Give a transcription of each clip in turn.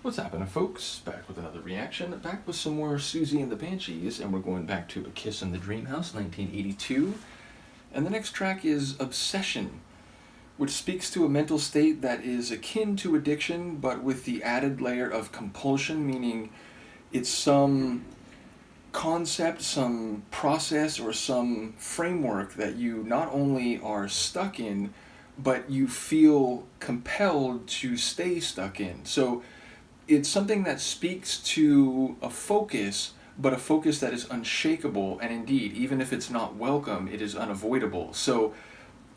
What's happening, folks? Back with another reaction. Back with some more Siouxsie and the Banshees, and we're going back to A Kiss in the Dreamhouse, 1982. And the next track is Obession, which speaks to a mental state that is akin to addiction, but with the added layer of compulsion, meaning it's some concept, some process, or some framework that you not only are stuck in, but you feel compelled to stay stuck in. So it's something that speaks to a focus, but a focus that is unshakable, and indeed, even if it's not welcome, it is unavoidable. So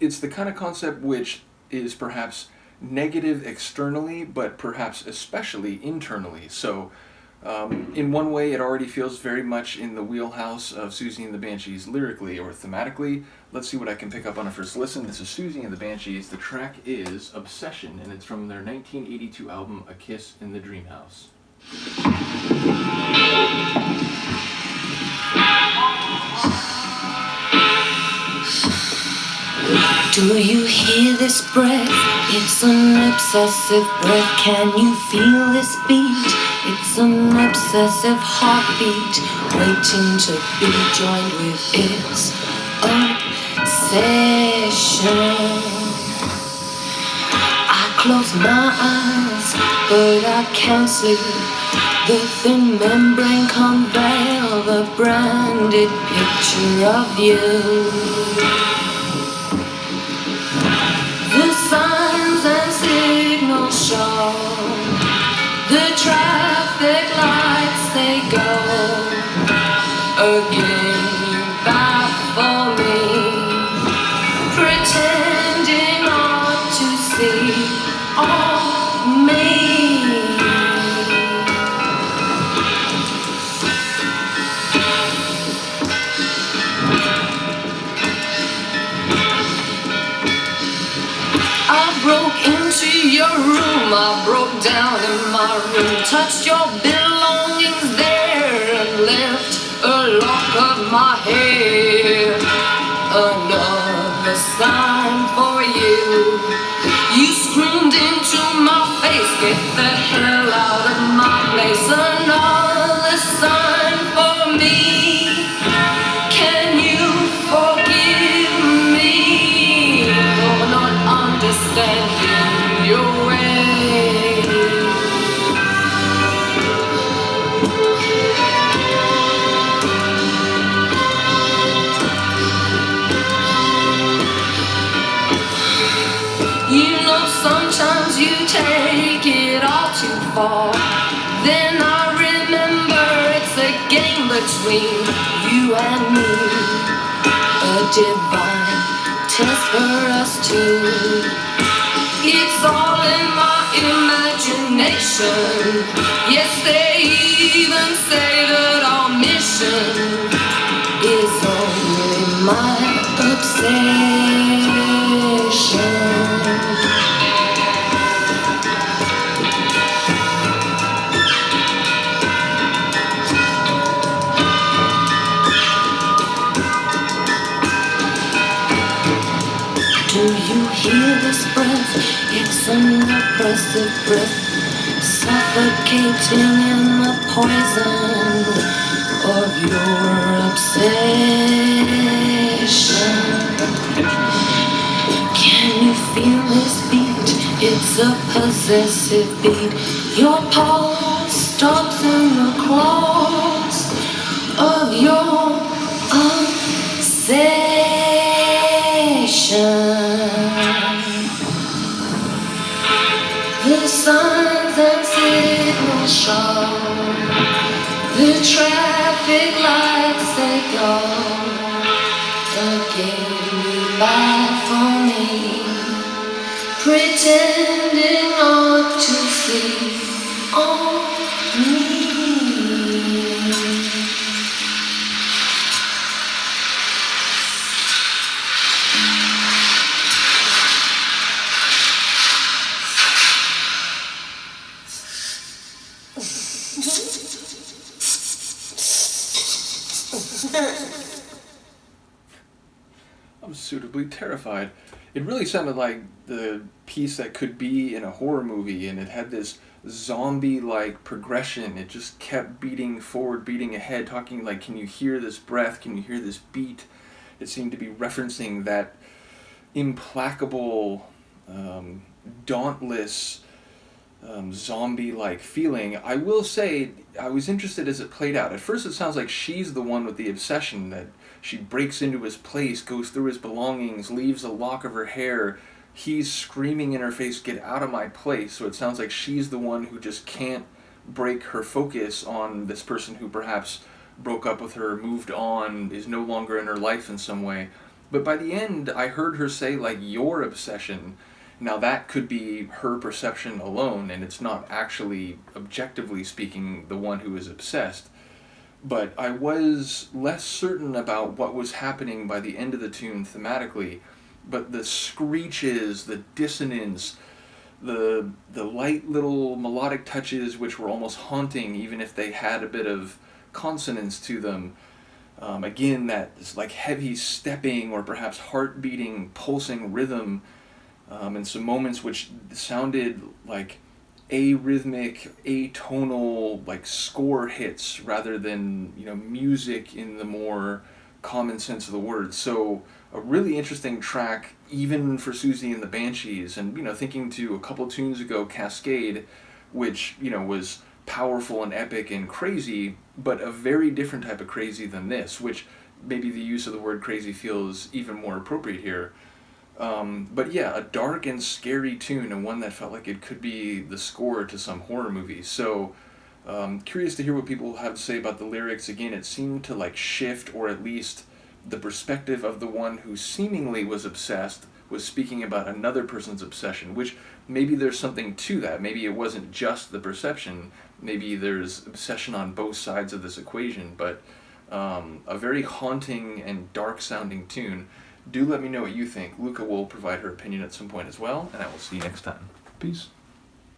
it's the kind of concept which is perhaps negative externally, but perhaps especially internally. So in one way, it already feels very much in the wheelhouse of Siouxsie and the Banshees lyrically or thematically. Let's see what I can pick up on a first listen. This is Siouxsie and the Banshees. The track is Obession, and it's from their 1982 album, A Kiss in the Dreamhouse. Do you hear this breath? It's an obsessive breath. Can you feel this beat? It's an obsessive heartbeat, waiting to be joined with its obsession. I close my eyes, but I can't sleep. The thin membrane conveil the branded picture of you. The signs and signals show, the traffic lights, they go again. You baffle me, pretending not to see all me. I broke into your room, I broke down in my room, touched your belongings there and left a lock of my hair. Another sign for you. You screamed into my face, get the hell out of my place. Another sign for me. Can you forgive me for not understanding your way? You know sometimes you take it all too far. Then I remember it's a game between you and me, a divine test for us two. It's all in my imagination. Yes, they even say that our mission is only my obsession. Do you hear this breath? It's an oppressive breath, suffocating in the poison of your obsession. Can you feel this beat? It's a possessive beat. Your pulse stops in the claws of your obsession. The signs and signals show, the traffic lights, they go again. You baffle me, pretending not to see all me. I'm suitably terrified. It really sounded like the piece that could be in a horror movie, and it had this zombie-like progression. It just kept beating forward, beating ahead, talking like, can you hear this breath? Can you hear this beat? It seemed to be referencing that implacable, dauntless, zombie-like feeling. I will say, I was interested as it played out. At first it sounds like she's the one with the obsession, that she breaks into his place, goes through his belongings, leaves a lock of her hair. He's screaming in her face, get out of my place. So it sounds like she's the one who just can't break her focus on this person who perhaps broke up with her, moved on, is no longer in her life in some way. But by the end, I heard her say, like, your obsession. Now that could be her perception alone, and it's not actually, objectively speaking, the one who is obsessed. But I was less certain about what was happening by the end of the tune thematically. But the screeches, the dissonance, the light little melodic touches which were almost haunting even if they had a bit of consonance to them. Again, that like heavy stepping or perhaps heart beating, pulsing rhythm, and some moments which sounded like arrhythmic, atonal, like score hits rather than, music in the more common sense of the word. So a really interesting track, even for Siouxsie and the Banshees. And, thinking to a couple tunes ago, Cascade, which, was powerful and epic and crazy, but a very different type of crazy than this, which maybe the use of the word crazy feels even more appropriate here. But yeah, a dark and scary tune, and one that felt like it could be the score to some horror movie. So, curious to hear what people have to say about the lyrics. Again, it seemed to like shift, or at least the perspective of the one who seemingly was obsessed was speaking about another person's obsession, which maybe there's something to that. Maybe it wasn't just the perception. Maybe there's obsession on both sides of this equation, but a very haunting and dark sounding tune. Do let me know what you think. Luca will provide her opinion at some point as well, and I will see you next time. Peace.